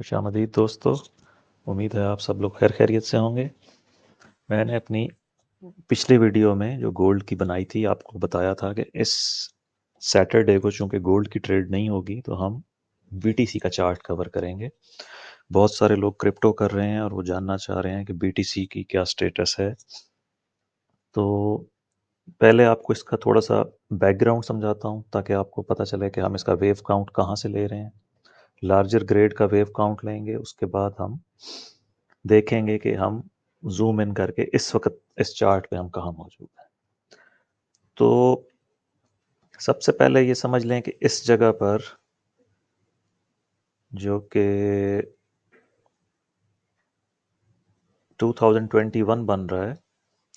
खुशामदीद दोस्तों, उम्मीद है आप सब लोग खैर खैरियत से होंगे। मैंने अपनी पिछली वीडियो में जो गोल्ड की बनाई थी आपको बताया था कि इस सैटरडे को चूँकि गोल्ड की ट्रेड नहीं होगी तो हम बीटीसी का चार्ट कवर करेंगे। बहुत सारे लोग क्रिप्टो कर रहे हैं और वो जानना चाह रहे हैं कि बीटीसी की क्या स्टेटस है। तो पहले आपको इसका थोड़ा-सा बैकग्राउंड समझाता हूँ ताकि आपको पता चले कि हम इसका वेव काउंट कहाँ से ले रहे हैं। लार्जर ग्रेड का वेव काउंट लेंगे, उसके बाद हम देखेंगे कि हम ज़ूम इन करके इस वक़्त इस चार्ट पे हम कहाँ मौजूद हैं। तो सबसे पहले ये समझ लें कि इस जगह पर जो कि 2021 बन रहा है,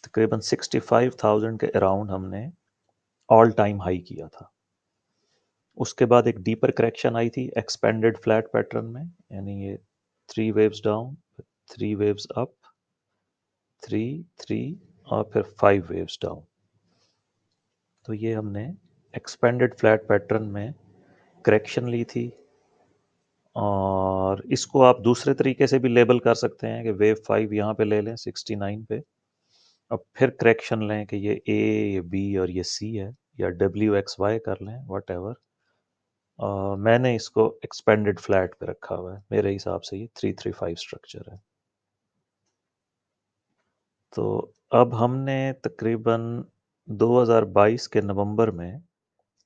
तकरीबन 65,000 के अराउंड हमने ऑल टाइम हाई किया था। उसके बाद एक डीपर करेक्शन आई थी एक्सपेंडेड फ्लैट पैटर्न में, यानी ये 3 वेव्स डाउन, 3 वेव्स अप, 3, 3 और फिर 5 वेव्स डाउन। तो ये हमने एक्सपेंडेड फ्लैट पैटर्न में करेक्शन ली थी और इसको आप दूसरे तरीके से भी लेबल कर सकते हैं कि वेव 5 यहाँ पे ले लें 69 पे, अब फिर करेक्शन लें कि ये ए, ये बी और ये सी है, या WXY कर लें, वट एवर। मैंने इसको एक्सपेंडेड फ्लैट पे रखा हुआ है, मेरे हिसाब से ये 335 स्ट्रक्चर है। तो अब हमने तकरीबन 2022 के नवंबर में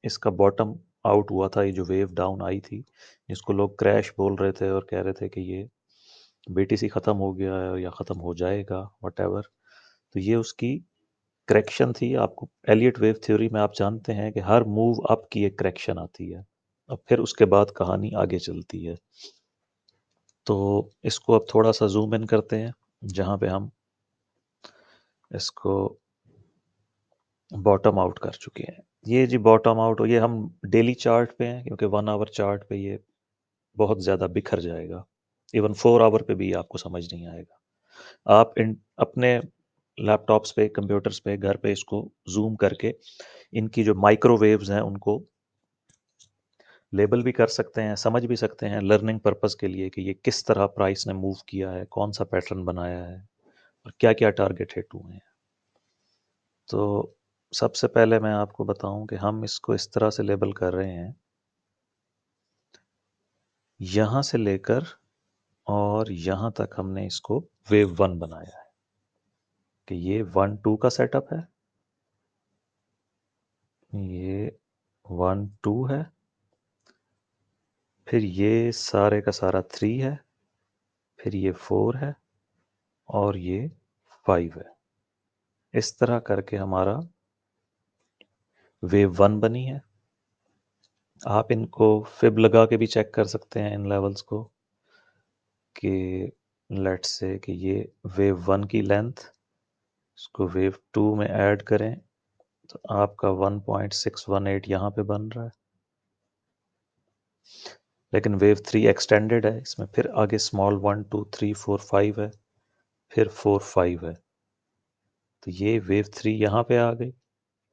इसका बॉटम आउट हुआ था, ये जो वेव डाउन आई थी जिसको लोग क्रैश बोल रहे थे और कह रहे थे कि ये बीटीसी ख़त्म हो गया है या ख़त्म हो जाएगा, वट। तो ये उसकी करेक्शन थी। आपको एलियट वेव थ्योरी में आप जानते हैं कि हर मूव अप की एक करेक्शन आती है और फिर उसके बाद कहानी आगे चलती है। तो इसको अब थोड़ा सा जूम इन करते हैं जहाँ पे हम इसको बॉटम आउट कर चुके हैं। ये जी बॉटम आउट, ये हम डेली चार्ट पे हैं क्योंकि 1 आवर चार्ट पे ये बहुत ज़्यादा बिखर जाएगा, इवन 4 आवर पे भी आपको समझ नहीं आएगा। आप इन अपने लैपटॉप्स पे, कंप्यूटर्स पे, घर पे इसको जूम करके इनकी जो माइक्रोवेव्स हैं उनको लेबल भी कर सकते हैं, समझ भी सकते हैं लर्निंग पर्पस के लिए कि ये किस तरह प्राइस ने मूव किया है, कौन सा पैटर्न बनाया है और क्या क्या टारगेट हिट हुए हैं। तो सबसे पहले मैं आपको बताऊं कि हम इसको इस तरह से लेबल कर रहे हैं, यहाँ से लेकर और यहाँ तक हमने इसको वेव 1 बनाया है कि ये 1 2 का सेटअप है, ये 1 2 है, फिर ये सारे का सारा 3 है, फिर ये 4 है और ये 5 है। इस तरह करके हमारा वेव 1 बनी है। आप इनको फिब लगा के भी चेक कर सकते हैं इन लेवल्स को कि लेट्स से कि ये वेव 1 की लेंथ, इसको वेव 2 में ऐड करें तो आपका 1.618 यहाँ पे बन रहा है। लेकिन वेव 3 एक्सटेंडेड है, इसमें फिर आगे स्मॉल 1 2 3 4 5 है, फिर 4 5 है। तो ये वेव 3 यहाँ पे आ गई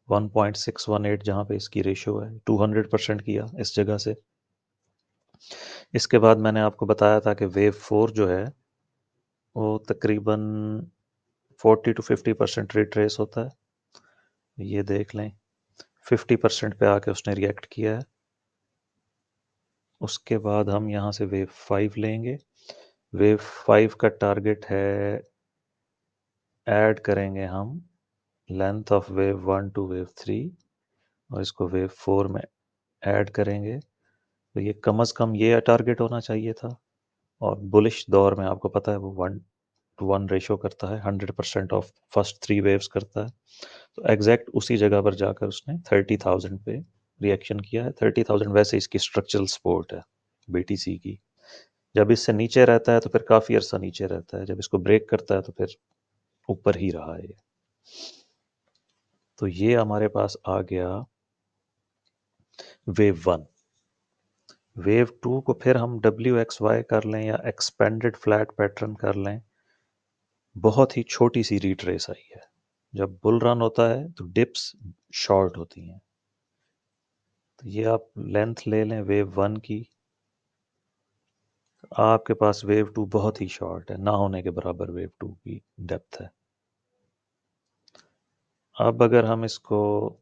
1.618, जहाँ पे इसकी रेशो है 200% किया इस जगह से। इसके बाद मैंने आपको बताया था कि वेव 4 जो है वो तकरीबन 40 to 50% रिट्रेस होता है। ये देख लें 50% पे आके उसने रिएक्ट किया है। उसके बाद हम यहाँ से वेव 5 लेंगे। वेव 5 का टारगेट है, ऐड करेंगे हम length of wave 1 to wave 3 और इसको वेव 4 में ऐड करेंगे। तो ये कम अज़ कम ये टारगेट होना चाहिए था। और बुलिश दौर में आपको पता है वो 1:1 रेशो करता है, 100% ऑफ फर्स्ट 3 वेव्स करता है। तो एग्जैक्ट उसी जगह पर जाकर उसने 30,000 पे रिएक्शन किया है। 30,000 वैसे इसकी स्ट्रक्चरल सपोर्ट है बीटीसी की। जब इससे नीचे रहता है तो फिर काफ़ी अरसा नीचे रहता है, जब इसको ब्रेक करता है तो फिर ऊपर ही रहा है ये। तो ये हमारे पास आ गया वेव 1। वेव 2 को फिर हम WXY कर लें या एक्सपेंडेड फ्लैट पैटर्न कर लें, बहुत ही छोटी सी रिट्रेस आई है। जब बुल रन होता है तो डिप्स शॉर्ट होती हैं। तो ये आप लेंथ ले लें वेव 1 की, आपके पास वेव 2 बहुत ही शॉर्ट है, ना होने के बराबर वेव 2 की डेप्थ है। अब अगर हम इसको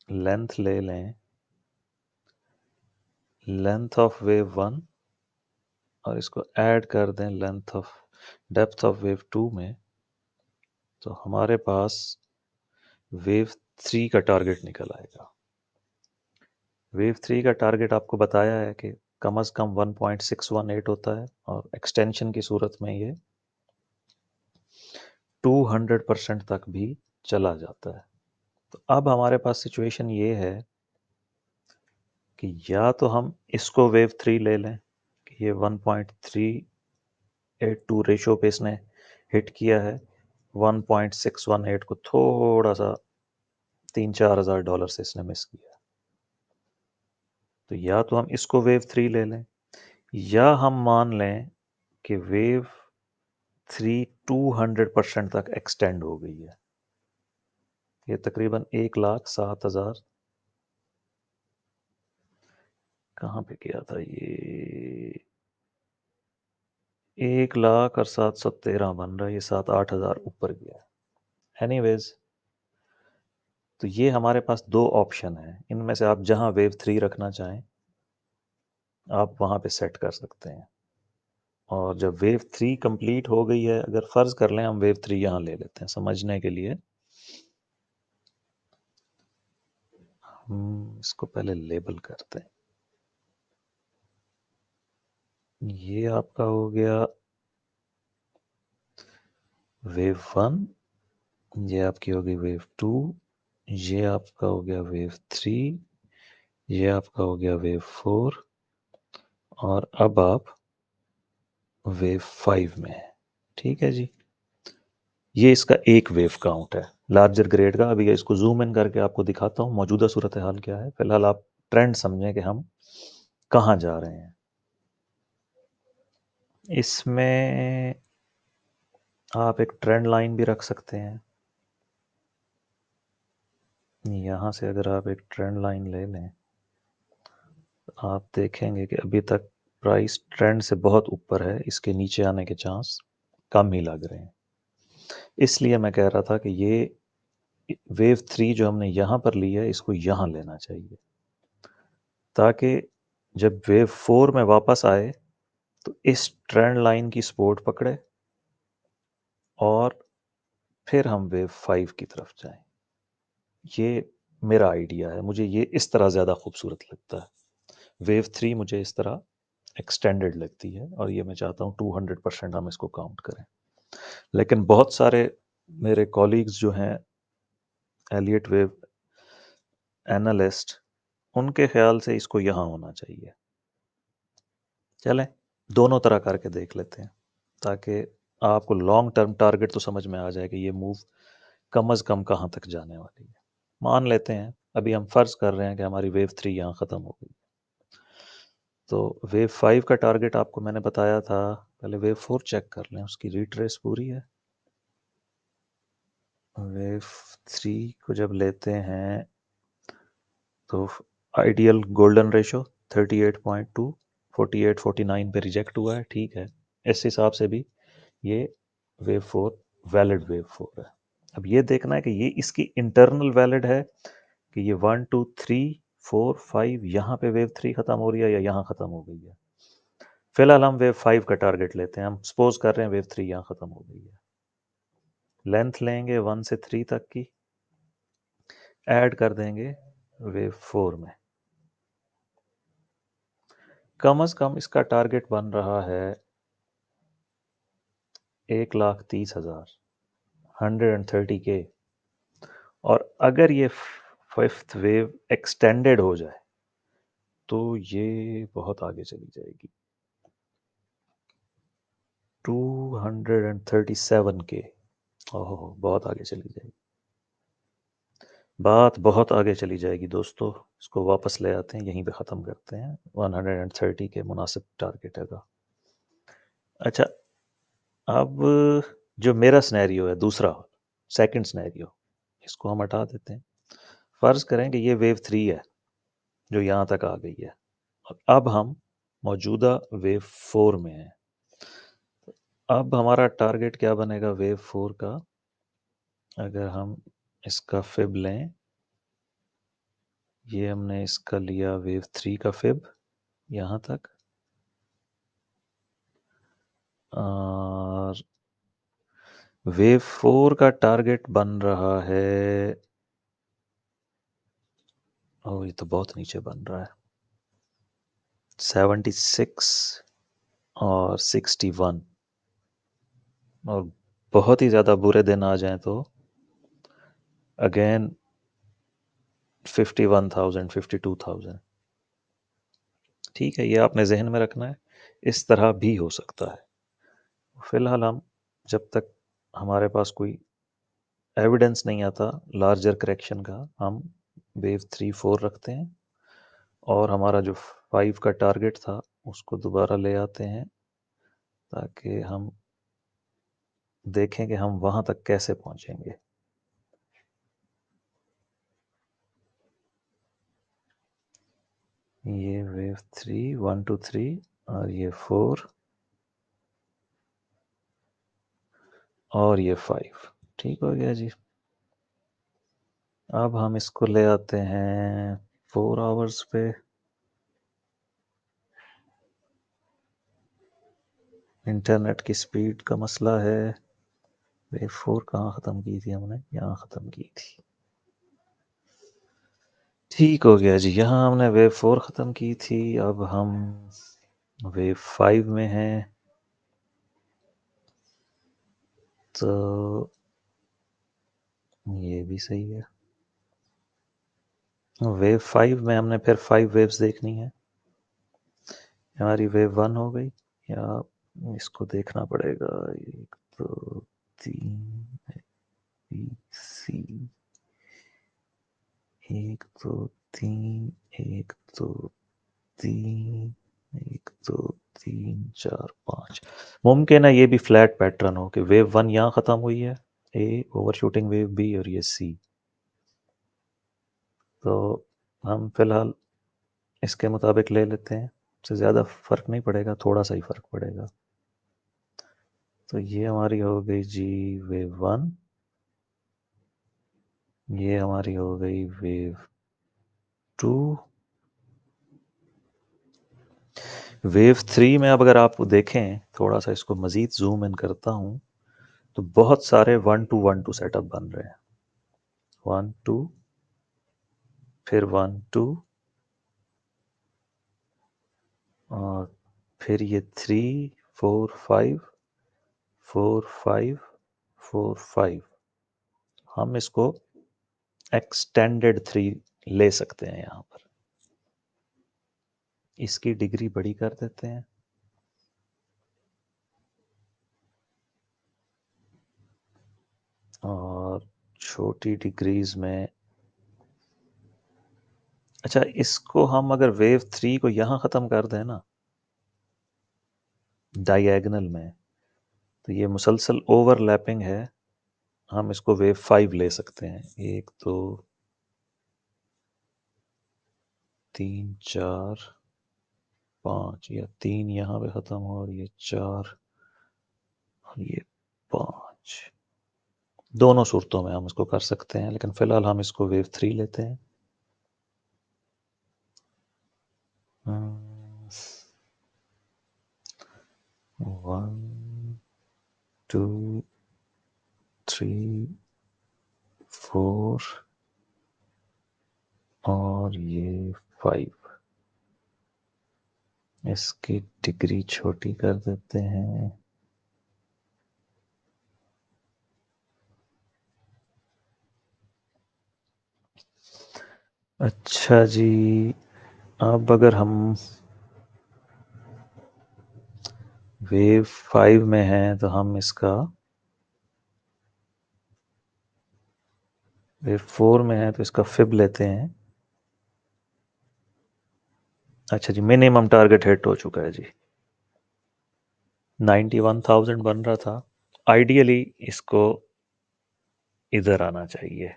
लेंथ ले लें, लेंथ ऑफ वेव 1, और इसको ऐड कर दें length of depth of wave 2 में, तो हमारे पास वेव 3 का टारगेट निकल आएगा। वेव 3 का टारगेट आपको बताया है कि कम से कम 1.618 होता है, और एक्सटेंशन की सूरत में ये 200% तक भी चला जाता है। तो अब हमारे पास सिचुएशन ये है कि या तो हम इसको वेव 3 ले लें कि ये 1.382 रेशो पे इसने हिट किया है, 1.618 को थोड़ा सा $3-4 हज़ार से इसने मिस किया। तो या तो हम इसको वेव 3 ले लें, या हम मान लें कि वेव 3 200% तक एक्सटेंड हो गई है। ये तकरीबन 1,07,000, कहाँ पे गया था ये, 1,07,13 बन रहा है, ये 7-8 हज़ार ऊपर गया है। एनीवेज, तो ये हमारे पास दो ऑप्शन है, इनमें से आप जहां वेव 3 रखना चाहें आप वहां पे सेट कर सकते हैं। और जब वेव 3 कंप्लीट हो गई है, अगर फ़र्ज़ कर लें हम वेव 3 यहाँ ले लेते हैं समझने के लिए, हम इसको पहले लेबल करते हैं। ये आपका हो गया वेव 1, ये आपकी होगी वेव 2, ये आपका हो गया वेव 3, ये आपका हो गया वेव 4, और अब आप वेव 5 में है। ठीक है जी, ये इसका एक वेव काउंट है लार्जर ग्रेड का। अभी इसको जूम इन करके आपको दिखाता हूँ मौजूदा सूरत हाल क्या है। फिलहाल आप ट्रेंड समझें कि हम कहाँ जा रहे हैं। इसमें आप एक ट्रेंड लाइन भी रख सकते हैं। यहाँ से अगर आप एक ट्रेंड लाइन ले लें, आप देखेंगे कि अभी तक प्राइस ट्रेंड से बहुत ऊपर है, इसके नीचे आने के चांस कम ही लग रहे हैं। इसलिए मैं कह रहा था कि ये वेव 3 जो हमने यहाँ पर ली है, इसको यहाँ लेना चाहिए, ताकि जब वेव 4 में वापस आए तो इस ट्रेंड लाइन की सपोर्ट पकड़े और फिर हम वेव 5 की तरफ जाएं। ये मेरा आइडिया है, मुझे ये इस तरह ज़्यादा खूबसूरत लगता है। वेव 3 मुझे इस तरह एक्सटेंडेड लगती है, और ये मैं चाहता हूँ 200% हम इसको काउंट करें। लेकिन बहुत सारे मेरे कॉलीग्स जो हैं एलियट वेव एनालिस्ट, उनके ख्याल से इसको यहाँ होना चाहिए। चलें दोनों तरह करके देख लेते हैं, ताकि आपको लॉन्ग टर्म टारगेट तो समझ में आ जाए कि ये मूव कम से कम कहाँ तक जाने वाली है। मान लेते हैं अभी हम फ़र्ज़ कर रहे हैं कि हमारी वेव 3 यहाँ ख़त्म हो गई, तो वेव 5 का टारगेट आपको मैंने बताया था। पहले वेव 4 चेक कर लें, उसकी रिट्रेस पूरी है। वेव 3 को जब लेते हैं तो आइडियल गोल्डन रेशो 38.2, 48 49 पे रिजेक्ट हुआ है। ठीक है, इस हिसाब से भी ये वेव 4 वैलिड वेव 4 है। अब ये देखना है कि ये इसकी इंटरनल वैलिड है कि ये 1 2 3 4 5 यहाँ पे वेव 3 ख़त्म हो रही है या यहाँ ख़त्म हो गई है। फिलहाल हम वेव 5 का टारगेट लेते हैं। हम सपोज कर रहे हैं वेव 3 यहाँ ख़त्म हो गई है। लेंथ लेंगे 1 से 3 तक की, ऐड कर देंगे वेव 4 में। कम से कम इसका टारगेट बन रहा है 1,30,000, 130K। और अगर ये फिफ्थ वेव एक्सटेंडेड हो जाए तो ये बहुत आगे चली जाएगी, 237K। ओहो, बहुत आगे चली जाएगी, बात बहुत आगे चली जाएगी दोस्तों। इसको वापस ले आते हैं, यहीं पे ख़त्म करते हैं। 130 के मुनासिब टारगेट है का। अच्छा, अब जो मेरा सिनेरियो है दूसरा, सेकंड सिनेरियो, इसको हम हटा देते हैं। फ़र्ज़ करें कि ये वेव 3 है जो यहाँ तक आ गई है, और अब हम मौजूदा वेव 4 में है। अब हमारा टारगेट क्या बनेगा वेव 4 का? अगर हम इसका फिब लें, ये हमने इसका लिया वेव 3 का फिब यहाँ तक, और वेव 4 का टारगेट बन रहा है, ये तो बहुत नीचे बन रहा है, 76 और 61, और बहुत ही ज़्यादा बुरे दिन आ जाएं तो अगेन 51,000 52,000। ठीक है, ये आपने जहन में रखना है, इस तरह भी हो सकता है। फिलहाल हम, जब तक हमारे पास कोई एविडेंस नहीं आता लार्जर करेक्शन का, हम वेव 3-4 रखते हैं, और हमारा जो 5 का टारगेट था उसको दोबारा ले आते हैं, ताकि हम देखें कि हम वहाँ तक कैसे पहुँचेंगे। ये वेव 3 1 2 3 और ये 4 और ये 5। ठीक हो गया जी। अब हम इसको ले आते हैं 4 आवर्स पे। इंटरनेट की स्पीड का मसला है। वेव 4 कहाँ ख़त्म की थी हमने? यहाँ ख़त्म की थी। ठीक हो गया जी, यहाँ हमने वेव 4 ख़त्म की थी। अब हम वेव 5 में हैं, तो ये भी सही है। वेव 5 में हमने फिर 5 वेव्स देखनी है। हमारी वेव 1 हो गई, या इसको देखना पड़ेगा, 1 2 3 बी सी, 1 2 3 1 2 3 1 2 3 4 5। मुमकिन है ये भी फ्लैट पैटर्न हो कि वेव 1 यहाँ ख़त्म हुई है, ए ओवरशूटिंग वेव बी, और ये सी। तो हम फिलहाल इसके मुताबिक ले लेते हैं, इससे ज़्यादा फ़र्क नहीं पड़ेगा, थोड़ा सा ही फ़र्क पड़ेगा। तो ये हमारी हो गई जी वेव 1, ये हमारी हो गई वेव 2। वेव 3 में अब अगर आप देखें, थोड़ा सा इसको मज़ीद जूम इन करता हूँ, तो बहुत सारे 1-2-1-2 सेटअप बन रहे हैं। 1 2, फिर 1 2, और फिर ये 3 4 5 4 5 4 5। हम इसको एक्सटेंडेड 3 ले सकते हैं। यहाँ पर इसकी डिग्री बड़ी कर देते हैं, और छोटी डिग्रीज में, अच्छा इसको हम अगर वेव 3 को यहाँ ख़त्म कर दें ना डायगोनल में, तो ये मुसलसल ओवरलैपिंग है, हम इसको वेव 5 ले सकते हैं। 1 2 3 4 5, या 3 यहाँ पे ख़त्म हो, और ये 4 और ये 5। दोनों सूरतों में हम इसको कर सकते हैं, लेकिन फ़िलहाल हम इसको वेव 3 लेते हैं। 1 2 3 4 और ये 5। इसकी डिग्री छोटी कर देते हैं। अच्छा जी, अब अगर हम वेव 5 में हैं, तो हम इसका, वेव 4 में है तो इसका फिब लेते हैं। अच्छा जी, मिनिमम टारगेट हिट हो चुका है जी, 91,000 बन रहा था। आइडियली इसको इधर आना चाहिए,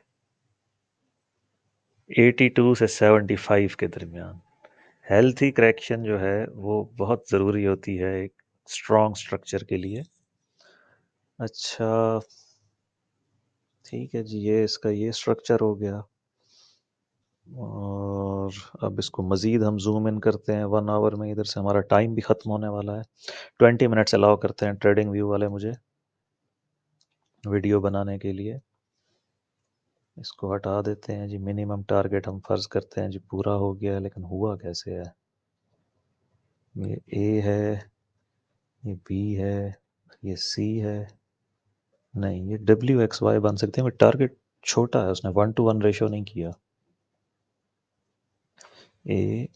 82 से 75 के दरमियान। हेल्थी करेक्शन जो है वो बहुत ज़रूरी होती है एक स्ट्रॉन्ग स्ट्रक्चर के लिए। अच्छा, ठीक है जी, ये इसका ये स्ट्रक्चर हो गया। और अब इसको मज़ीद हम ज़ूम इन करते हैं 1 आवर में। इधर से हमारा टाइम भी ख़त्म होने वाला है। 20 मिनट्स अलाउ करते हैं ट्रेडिंग व्यू वाले मुझे वीडियो बनाने के लिए। इसको हटा देते हैं जी। मिनिमम टारगेट हम फ़र्ज़ करते हैं जी पूरा हो गया है, लेकिन हुआ कैसे है? ये ए है, ये बी है, ये सी है। नहीं, ये डब्ल्यू एक्स वाई बन सकते हैं, बट टारगेट छोटा है, उसने 1:1 रेशो नहीं किया। ए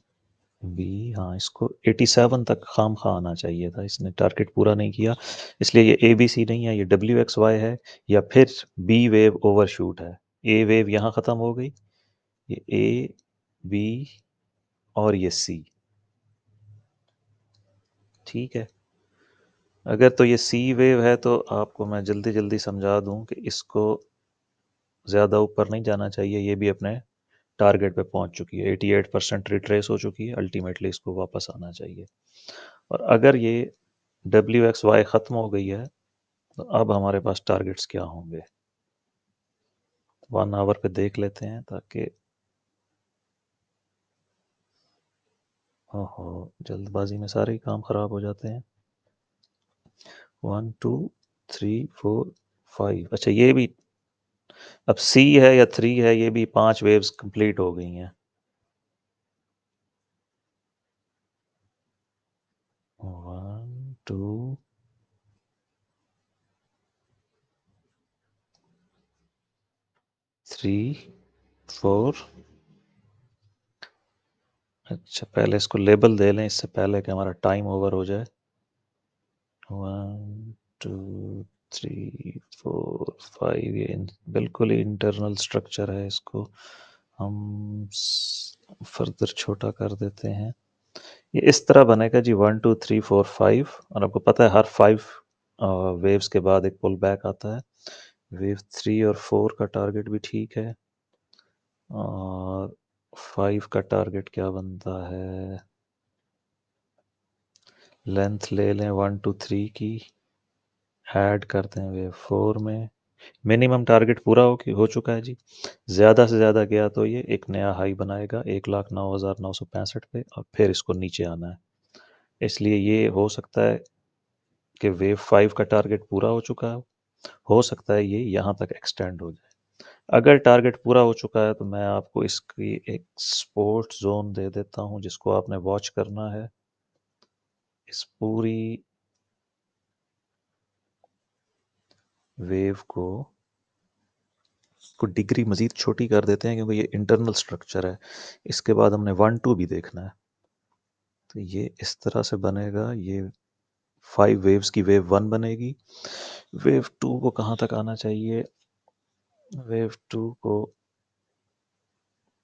बी, हाँ, इसको 87 तक खाम खा आना चाहिए था, इसने टारगेट पूरा नहीं किया, इसलिए ये ए बी सी नहीं है, ये डब्ल्यू एक्स वाई है, या फिर बी वेव ओवरशूट है। ए वेव यहाँ ख़त्म हो गई, ये ए बी और ये सी। ठीक है, अगर तो ये सी वेव है तो आपको मैं जल्दी जल्दी समझा दूं कि इसको ज़्यादा ऊपर नहीं जाना चाहिए। ये भी अपने टारगेट पे पहुंच चुकी है, 88% रिट्रेस हो चुकी है, अल्टीमेटली इसको वापस आना चाहिए। और अगर ये डब्ल्यू एक्स वाई ख़त्म हो गई है तो अब हमारे पास टारगेट्स क्या होंगे 1 आवर पे देख लेते हैं, ताकि ओहो, जल्दबाजी में सारे ही काम ख़राब हो जाते हैं। 1 2 3 4 5, अच्छा ये भी अब सी है या 3 है, ये भी 5 वेव्स कंप्लीट हो गई हैं। 1 2 3 4। अच्छा, पहले इसको लेबल दे लें इससे पहले कि हमारा टाइम ओवर हो जाए। 1 2 3 4 5, ये बिल्कुल ही इंटरनल स्ट्रक्चर है, इसको हम फर्दर छोटा कर देते हैं। ये इस तरह बनेगा जी 1 2 3 4 5, और आपको पता है हर 5 वेव्स के बाद एक पुल बैक आता है। वेव 3 और 4 का टारगेट भी ठीक है, और 5 का टारगेट क्या बनता है? लेंथ ले लें 1 2 3 की, ऐड करते हैं वेव 4 में। मिनिमम टारगेट पूरा हो चुका है जी। ज़्यादा से ज़्यादा गया तो ये एक नया हाई बनाएगा 1,09,965 पे, और फिर इसको नीचे आना है। इसलिए ये हो सकता है कि वेव 5 का टारगेट पूरा हो चुका हो सकता है ये यहाँ तक एक्सटेंड हो जाए। अगर टारगेट पूरा हो चुका है तो मैं आपको इसकी एक सपोर्ट जोन दे देता हूँ, जिसको आपने वॉच करना है। इस पूरी वेव को डिग्री मज़ीद छोटी कर देते हैं, क्योंकि ये इंटरनल स्ट्रक्चर है। इसके बाद हमने 1 2 भी देखना है। तो ये इस तरह से बनेगा। ये 5 वेव्स की वेव 1 बनेगी। वेव 2 को कहाँ तक आना चाहिए? वेव 2 को,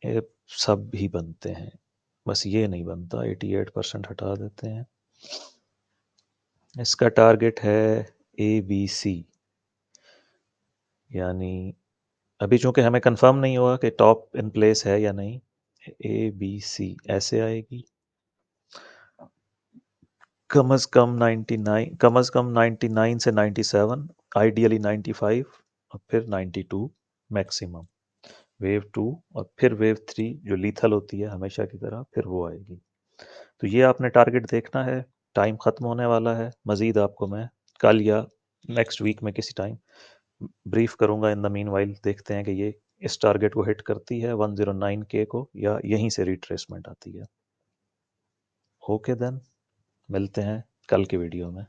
ये सब ही बनते हैं, बस ये नहीं बनता, 88% हटा देते हैं। इसका टारगेट है ए बी सी, यानी अभी चूंकि हमें कंफर्म नहीं हुआ कि टॉप इन प्लेस है या नहीं, ए बी सी ऐसे आएगी। कम अज़ कम 99, कम अज़ कम 99 से 97, आइडियली 95, और फिर 92 मैक्सिमम। वेव 2 और फिर वेव 3 जो लीथल होती है हमेशा की तरह, फिर वो आएगी। तो ये आपने टारगेट देखना है। टाइम ख़त्म होने वाला है। मज़ीद आपको मैं कल या नेक्स्ट वीक में किसी टाइम ब्रीफ करूंगा। इन द मीन वाइल देखते हैं कि ये इस टारगेट को हिट करती है 109K को, या यहीं से रिट्रेसमेंट आती है। ओके देन, मिलते हैं कल की वीडियो में।